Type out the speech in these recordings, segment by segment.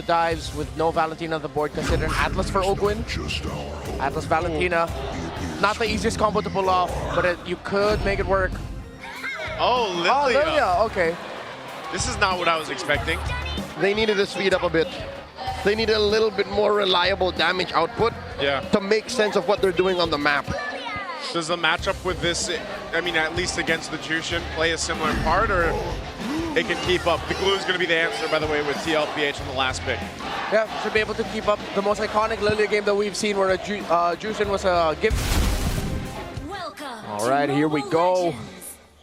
dives with no Valentina on the board. Consider an Atlas for Ogwin. Atlas Valentina. Not the easiest combo to pull off, but you could make it work. Oh, Lilia. Oh, Lilia, okay. This is not what I was expecting. They needed to speed up a bit. They needed a little bit more reliable damage output to make sense of what they're doing on the map. Does the matchup with this, I mean, at least against the Jushin, play a similar part, or it can keep up? The glue is going to be the answer, by the way, with TLPH in the last pick. Yeah, should be able to keep up the most iconic Lilia game that we've seen, where Jushin was a gift. All right, here we go.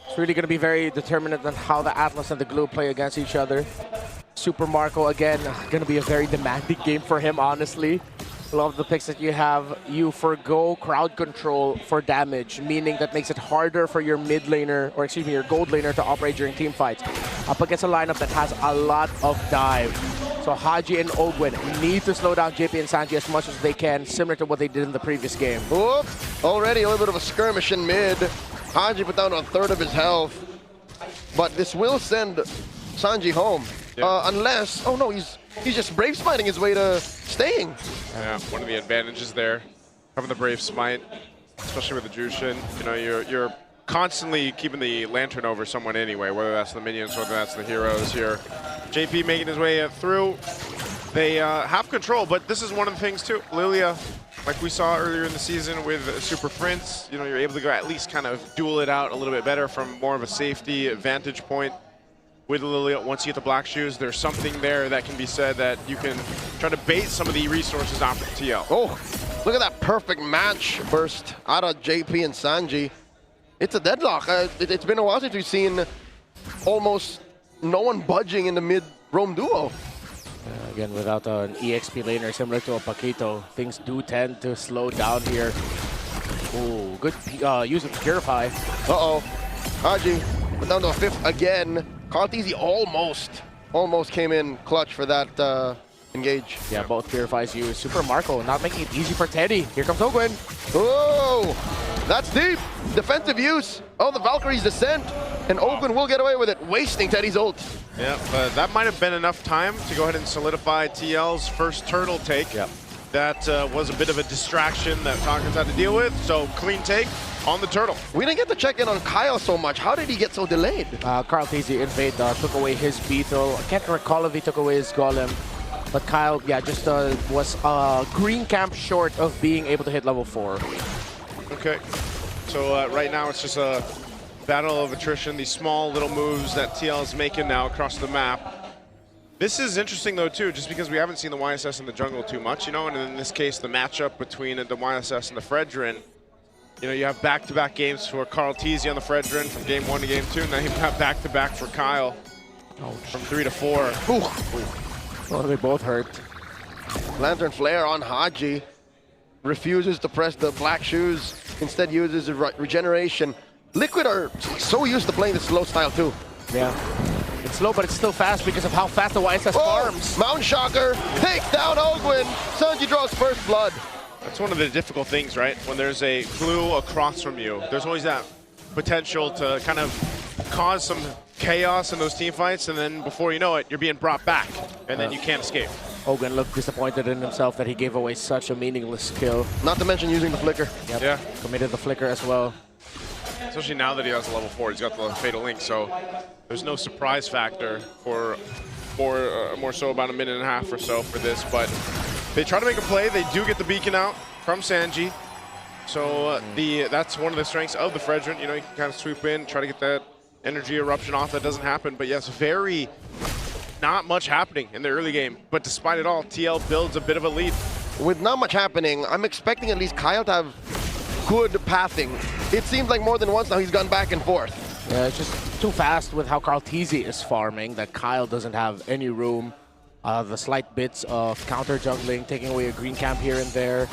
It's really going to be very determinant on how the Atlas and the Glue play against each other. Super Marco, again, going to be a very demanding game for him, honestly. Love the picks that you have. You forgo crowd control for damage, meaning that makes it harder for your mid laner, or excuse me, your gold laner to operate during team fights. Up against a lineup that has a lot of dive. So Haji and Ogwin need to slow down JP and Sanji as much as they can, similar to what they did in the previous game. Oop, already a little bit of a skirmish in mid. Haji put down a third of his health. But this will send Sanji home. Unless, oh no, he's just Brave Smiting his way to staying. Yeah, one of the advantages there, having the Brave Smite, especially with the Jushin. You know, you're constantly keeping the Lantern over someone anyway, whether that's the minions, whether that's the heroes here. JP making his way through. They have control, but this is one of the things too. Lilia, like we saw earlier in the season with Super Prince, you know, you're able to go at least kind of duel it out a little bit better from more of a safety vantage point. With Lilia, once you get the black shoes, there's something there that can be said that you can try to bait some of the resources out from TL. Oh, look at that perfect match burst out of JP and Sanji. It's a deadlock. It's been a while since we've seen almost no one budging in the mid-roam duo. Again, without an EXP laner similar to a Paquito, things do tend to slow down here. Ooh, good use of Purify. Uh-oh. Haji went down to a fifth again. Carteezy almost came in clutch for that engage. Yeah, both Purifies used. Super Marco not making it easy for Teddy. Here comes Ogwin. Oh, that's deep. Defensive use. Oh, the Valkyrie's descent. And Ogwin will get away with it, wasting Teddy's ult. Yeah, but that might have been enough time to go ahead and solidify TL's first turtle take. Yep. That was a bit of a distraction that Falcons had to deal with, so clean take on the turtle. We didn't get to check in on Kyle so much. How did he get so delayed? Carteezy invade took away his beetle. I can't recall if he took away his golem. But Kyle, yeah, just was green camp short of being able to hit level 4. Okay, so right now it's just a battle of attrition, these small little moves that TL is making now across the map. This is interesting though too, just because we haven't seen the YSS in the jungle too much, you know, and in this case the matchup between the YSS and the Fredrin, you know, you have back-to-back games for Carteezy on the Fredrin from game 1 to game 2, and then you've got back-to-back for Kyle from 3 to 4. Ooh. Well, they both hurt. Lantern Flare on Haji. Refuses to press the black shoes, instead uses regeneration. Liquid are so used to playing the slow style too. Yeah. It's slow, but it's still fast because of how fast the YSS farms. Mount Shocker takes down Ogwin. Sanji draws first blood. That's one of the difficult things, right? When there's a glue across from you, there's always that potential to kind of cause some chaos in those team fights, and then before you know it, you're being brought back, and then you can't escape. Ogwin looked disappointed in himself that he gave away such a meaningless kill. Not to mention using the flicker. Yep. Yeah. Committed the flicker as well. Especially now that he has a level 4, he's got the Fatal Link, so there's no surprise factor for more so about a minute and a half or so for this, but they try to make a play. They do get the beacon out from Sanji, so that's one of the strengths of the Fredrin. You know, you can kind of swoop in, try to get that energy eruption off. That doesn't happen, but yes, very not much happening in the early game, but despite it all, TL builds a bit of a lead. With not much happening, I'm expecting at least Kyle to have good pathing. It seems like more than once now he's gone back and forth. Yeah, it's just too fast with how Carteezy is farming that Kyle doesn't have any room. The slight bits of counter jungling, taking away a green camp here and there.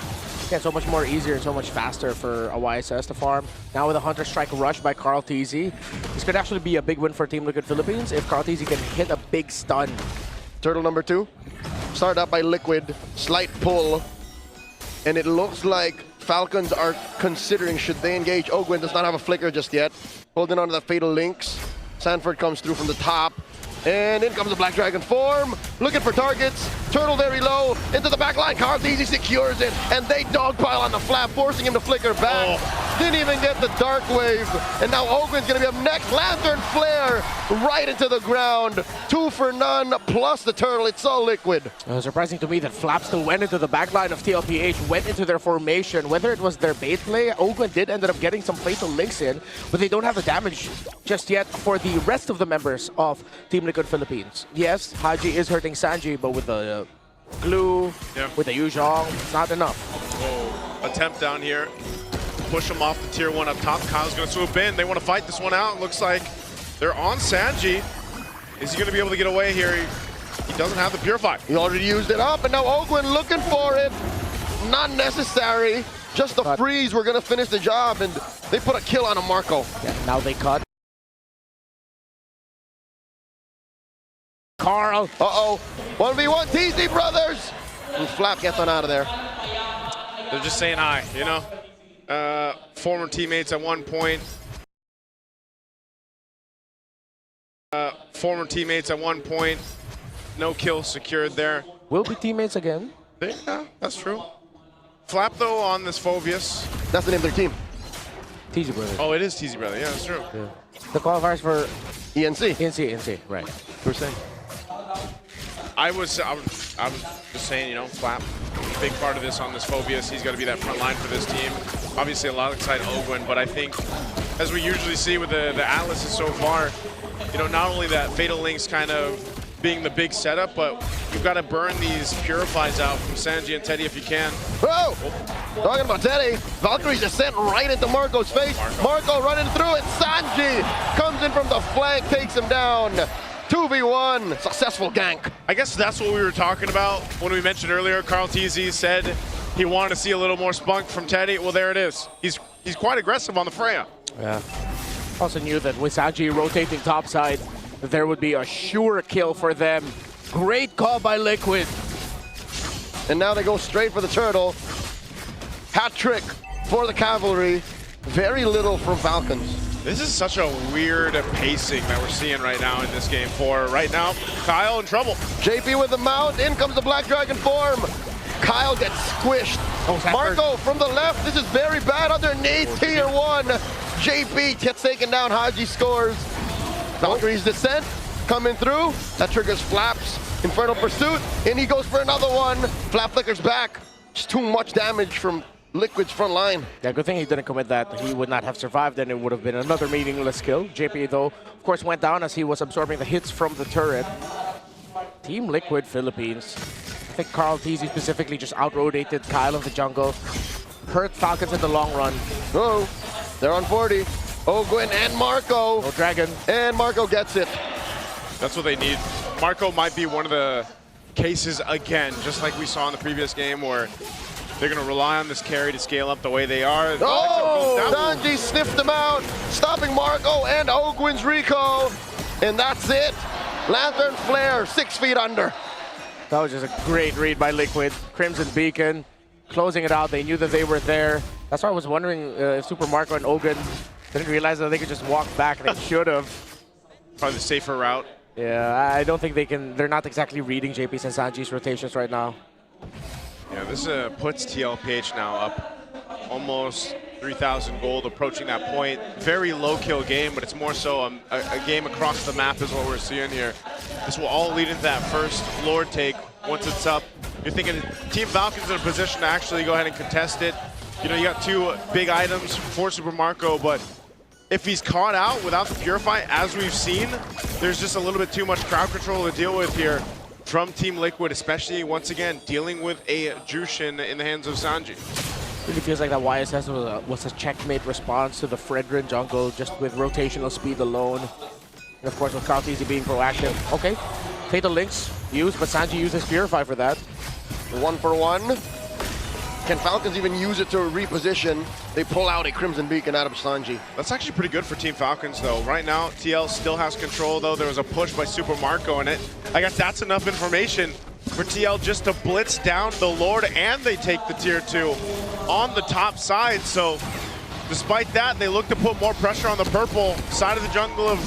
Yeah, so much more easier and so much faster for a YSS to farm. Now with a Hunter Strike rush by Carteezy, this could actually be a big win for Team Liquid Philippines if Carteezy can hit a big stun. Turtle number 2, started up by Liquid, slight pull, and it looks like Falcons are considering should they engage. Ogwin does not have a flicker just yet. Holding on to the Fatal Links. Sanford comes through from the top. And in comes the Black Dragon form. looking for targets. Turtle very low, into the back line. Carlteasy secures it, and they dogpile on the flap, forcing him to flicker back. Didn't even get the dark wave, and now Ogwen's gonna be up next. Lantern Flare right into the ground. 2 for none, plus the turtle. It's all liquid. It was surprising to me that Flap still went into the backline of TLPH, went into their formation. Whether it was their bait play, Ogwen did end up getting some fatal links in, but they don't have the damage just yet for the rest of the members of Team Liquid Philippines. Yes, Haji is hurting Sanji, but with the glue, with the Yuzhong, it's not enough. Attempt down here. Push him off the tier 1 up top. Kyle's going to swoop in. They want to fight this one out. Looks like they're on Sanji. Is he going to be able to get away here? He doesn't have the Purify. He already used it up, and now Ogwen looking for it. Not necessary. Just the freeze. We're going to finish the job, and they put a kill on a Marco. Yeah, now they cut. Carl. Uh-oh. 1v1 TZ brothers. And Flap gets on out of there. They're just saying hi, you know? Former teammates at one point. No kill secured there. Will be teammates again. Yeah, that's true. Flap, though, on this Phobius. That's the name of their team. TZ Brothers. Oh, it is TZ Brother. Yeah, that's true. Yeah. The qualifiers for ENC. ENC, right. We're saying. I was just saying, you know, Flap, big part of this on this Phobius. He's got to be that front line for this team. Obviously, a lot of excited Ogwen, but I think, as we usually see with the Atlases so far, you know, not only that Fatal Links kind of being the big setup, but you've got to burn these Purifies out from Sanji and Teddy if you can. Whoa! Talking about Teddy, Valkyrie's just sent right into Marco's face. Marco running through it. Sanji comes in from the flank, takes him down. 2v1, successful gank. I guess that's what we were talking about when we mentioned earlier. Carlteasy said he wanted to see a little more spunk from Teddy. Well, there it is. He's quite aggressive on the Freya. Yeah. Also knew that with Sanji rotating topside, that there would be a sure kill for them. Great call by Liquid. And now they go straight for the turtle. Hat trick for the cavalry. Very little from Falcons. This is such a weird pacing that we're seeing right now in this game. For right now, Kyle in trouble. JP with the mount. In comes the Black Dragon form. Kyle gets squished. Marco from the left. This is very bad underneath tier 1. JP gets taken down. Haji scores. Valkyrie's descent coming through. That triggers Flap's Infernal Pursuit. And he goes for another one. Flap flickers back. Just too much damage from Liquid's front line. Yeah, good thing he didn't commit that. He would not have survived, and it would have been another meaningless kill. JP, though, of course, went down as he was absorbing the hits from the turret. Team Liquid Philippines. I think Carlteasy specifically just out-rotated Kyle of the jungle. Hurt Falcons in the long run. Oh, they're on 40. Ogwen and Marco. No dragon. And Marco gets it. That's what they need. Marco might be one of the cases again, just like we saw in the previous game, where they're going to rely on this carry to scale up the way they are. Oh, Sanji sniffed him out, stopping Marco and Ogwen's Rico. And that's it. Lantern Flare, 6 feet under. That was just a great read by Liquid. Crimson Beacon, closing it out. They knew that they were there. That's why I was wondering if Super Marco and Ogwen didn't realize that they could just walk back. They should have. Probably the safer route. Yeah, I don't think they can. They're not exactly reading JP's and Sanji's rotations right now. Yeah, this puts TLPH now up almost 3,000 gold, approaching that point. Very low kill game, but it's more so a game across the map is what we're seeing here. This will all lead into that first Lord take. Once it's up, you're thinking Team Falcons in a position to actually go ahead and contest it. You know, you got 2 big items for Super Marco, but if he's caught out without the Purify, as we've seen, there's just a little bit too much crowd control to deal with here from Team Liquid, especially, once again, dealing with a Jushin in the hands of Sanji. Really feels like that YSS was a checkmate response to the Fredrin jungle, just with rotational speed alone. And of course, with Carlteasy being proactive. Okay, Fatal Links used, but Sanji uses Purify for that. 1 for 1. Can Falcons even use it to reposition? They pull out a Crimson Beacon out of Sanji. That's actually pretty good for Team Falcons, though. Right now, TL still has control, though. There was a push by Super Marco in it. I guess that's enough information for TL just to blitz down the Lord, and they take the tier 2 on the top side. So despite that, they look to put more pressure on the purple side of the jungle of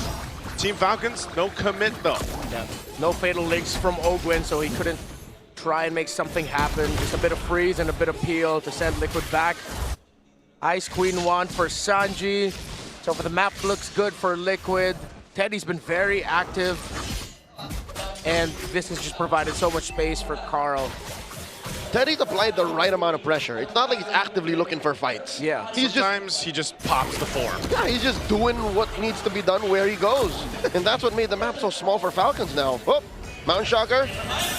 Team Falcons. No commit, though. Yeah. No fatal links from Ogwin, so he couldn't try and make something happen. Just a bit of freeze and a bit of peel to send Liquid back. Ice Queen 1 for Sanji. So for the map looks good for Liquid. Teddy's been very active. And this has just provided so much space for Carl. Teddy's applied the right amount of pressure. It's not like he's actively looking for fights. Yeah. Sometimes he just pops the form. Yeah, he's just doing what needs to be done where he goes. And that's what made the map so small for Falcons now. Oh, Mount Shocker.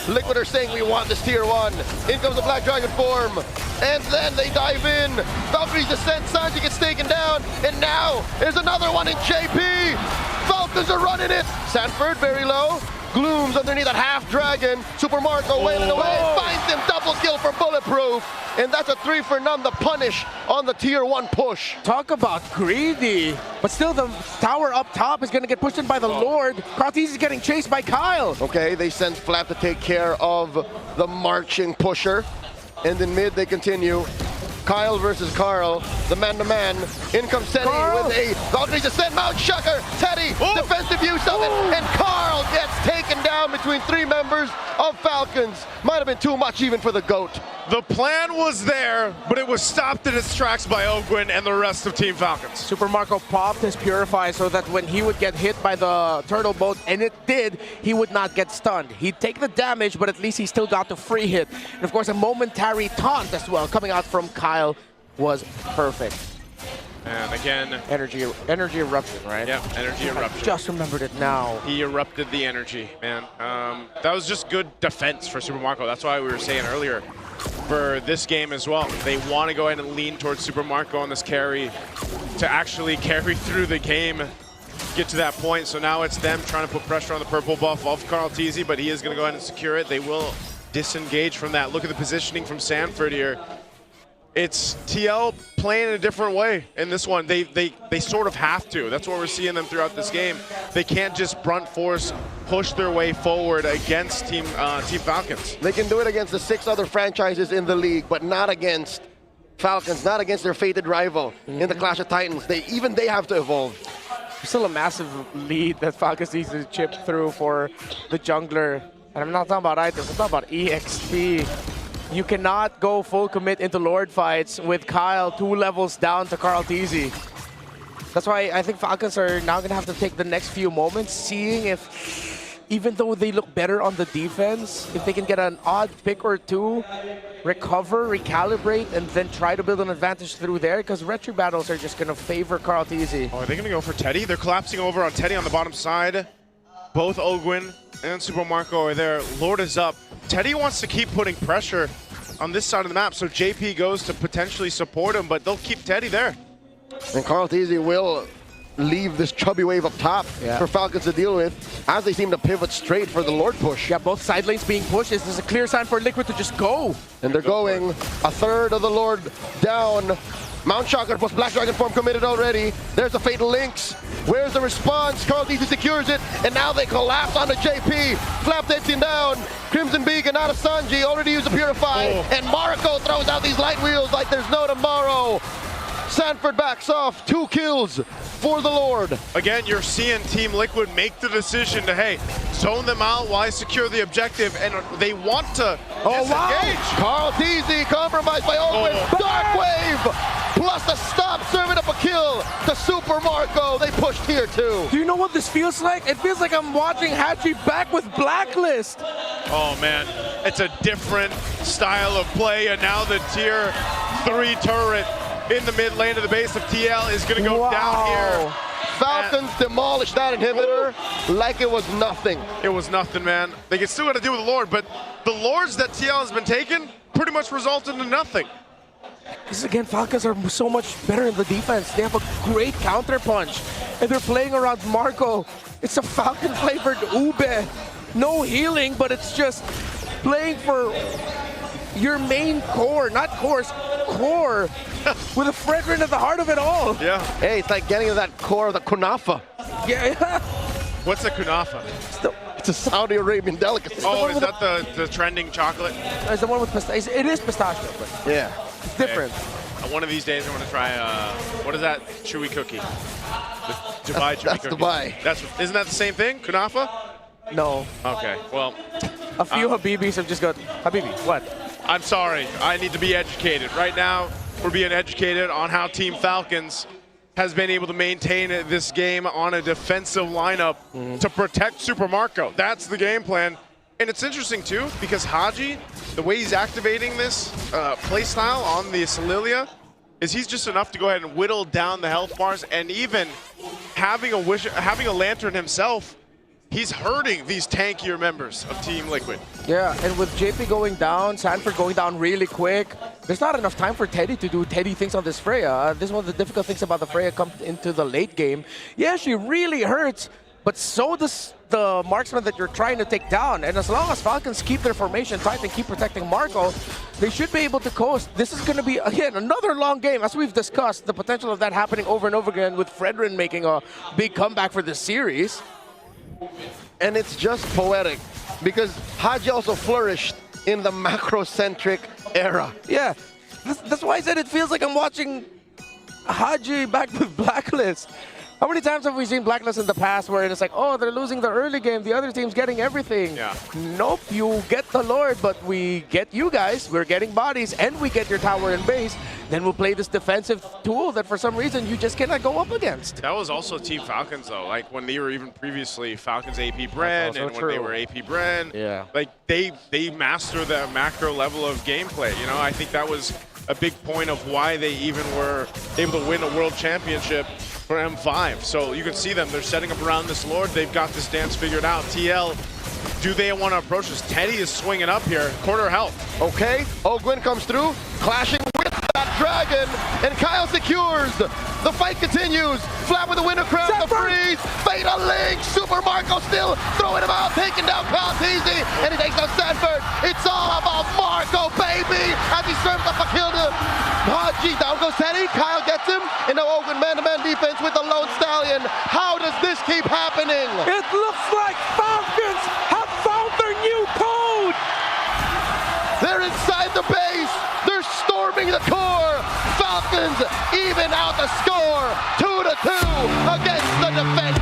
Liquid are saying we want this tier 1. In comes the Black Dragon form. And then they dive in. Valkyrie's descent, Sanji gets taken down. And now there's another one in JP. Falcons are running it. Sanford very low. Glooms underneath that half dragon. Super Marco wailing away. Finds him, double kill for Bulletproof. And that's a 3 for none, the punish on the tier 1 push. Talk about greedy. But still the tower up top is going to get pushed in by the Lord. Kratis is getting chased by Kyle. Okay, they send Flap to take care of the marching pusher. And in mid, they continue. Kyle versus Carl, the man-to-man. In comes Teddy with a Valkyrie descent, Mount Shucker, Teddy, defensive use of it, and Carl gets taken down between 3 members of Falcons. Might have been too much even for the GOAT. The plan was there, but it was stopped in its tracks by Ogwin and the rest of Team Falcons. Super Marco popped his Purify so that when he would get hit by the turtle boat, and it did, he would not get stunned. He'd take the damage, but at least he still got the free hit. And of course, a momentary taunt as well coming out from Kyle was perfect. And again, energy eruption, right? Yeah, energy eruption. I just remembered it now. He erupted the energy, man. That was just good defense for Super Marco. That's why we were saying earlier, for this game as well, they want to go ahead and lean towards Super Marco on this carry to actually carry through the game, get to that point. So now it's them trying to put pressure on the purple buff of Carl Teasy, but he is going to go ahead and secure it. They will disengage from that. Look at the positioning from Sanford here. It's TL playing in a different way in this one. They sort of have to. That's what we're seeing them throughout this game. They can't just brunt force push their way forward against Team Falcons. They can do it against the 6 other franchises in the league, but not against Falcons, not against their fated rival in the Clash of Titans. They have to evolve. Still a massive lead that Falcons needs to chip through for the jungler. And I'm not talking about items, I'm talking about EXP. You cannot go full commit into Lord fights with Kyle 2 levels down to Carl Teasy. That's why I think Falcons are now going to have to take the next few moments, seeing if, even though they look better on the defense, if they can get an odd pick or 2, recover, recalibrate, and then try to build an advantage through there, because retro battles are just going to favor Carl Teasy. Oh, are they going to go for Teddy? They're collapsing over on Teddy on the bottom side. Both Ogwin and Super Marco are there. Lord is up. Teddy wants to keep putting pressure on this side of the map, so JP goes to potentially support him, but they'll keep Teddy there. And Carl Teasy will leave this chubby wave up top for Falcons to deal with, as they seem to pivot straight for the Lord push. Yeah, both side lanes being pushed. This is a clear sign for Liquid to just go. And they're going. A third of the Lord down. Mount Shocker plus Black Dragon form committed already. There's the Fatal Links. Where's the response? Carl Teasy secures it, and now they collapse onto JP. Flap takes him down. Crimson Beacon out of Sanji, already used to Purify. And Marco throws out these light wheels like there's no tomorrow. Sanford backs off, 2 kills for the Lord. Again, you're seeing Team Liquid make the decision to, hey, zone them out while I secure the objective, and they want to disengage. Wow. Carl Teasy compromised by Owen. Dark Wave plus the stop, serving up a kill to Super Marco. They push tier 2. Do you know what this feels like? It feels like I'm watching Hatchie back with Blacklist. Oh man, it's a different style of play, and now the tier 3 turret in the mid lane of the base of TL is going to go down here. Falcons demolished that inhibitor like it was nothing. It was nothing, man. They can still got to deal with the Lord, but the Lords that TL has been taking pretty much resulted in nothing. Because again, Falcons are so much better in the defense. They have a great counter punch, and they're playing around Marco. It's a Falcon-flavored ube. No healing, but it's just playing for your main core, not cores, core, with a Fredrin at the heart of it all. Yeah. Hey, it's like getting to that core of the kunafa. Yeah. What's a kunafa? It's a Saudi Arabian delicacy. Oh, is that the trending chocolate? It's the one with pistachio. It is pistachio, but yeah, it's different. One of these days, I want to try, what is that? Chewy cookie. The Dubai chewy that's cookie. Dubai. Isn't that the same thing? Kunafa? No. Okay, well, A few Habibis have just got, Habibi, what? I'm sorry. I need to be educated. Right now, we're being educated on how Team Falcons has been able to maintain this game on a defensive lineup to protect Super Marco. That's the game plan. And it's interesting, too, because Haji, the way he's activating this playstyle on the Solilia is he's just enough to go ahead and whittle down the health bars, and even having a Lantern himself, he's hurting these tankier members of Team Liquid. Yeah, and with JP going down, Sanford going down really quick, there's not enough time for Teddy to do Teddy things on this Freya. This is one of the difficult things about the Freya come into the late game. Yeah, she really hurts, but so does the marksman that you're trying to take down. And as long as Falcons keep their formation tight and keep protecting Marco, they should be able to coast. This is going to be, again, another long game. As we've discussed, the potential of that happening over and over again with Fredrin making a big comeback for this series. And it's just poetic because Haji also flourished in the macro-centric era. Yeah, that's why I said it feels like I'm watching Haji back with Blacklist. How many times have we seen Blacklist in the past where it's like, oh, they're losing the early game, the other team's getting everything. Yeah. Nope, you get the Lord, but we get you guys, we're getting bodies, and we get your tower and base. Then we'll play this defensive tool that for some reason you just cannot go up against. That was also Team Falcons, though. Like when they were even previously Falcons AP Bren, and when they were AP Bren, yeah, like they master the macro level of gameplay. You know, I think that was a big point of why they even were able to win a world championship for M5. So you can see them, they're setting up around this Lord. They've got this dance figured out. TL, do they want to approach this? Teddy is swinging up here, quarter health. Okay, Ogwin comes through, clashing with that dragon, and Kyle secures. The fight continues. Flat with the winter crown, the freeze, Fatal Link, Super Marco still throwing him out, taking down Kyle easy, and he takes down Sanford. It's all about Marco, baby, as he serves up a kill to Haji. Down goes Teddy, Kyle gets him, and now Ogwin man-to-man defense with the Lone Stallion. How does this keep happening? It looks like Falcons have found their new code! They're inside the base. They're storming the core. Falcons even out the score 2-2 against the defense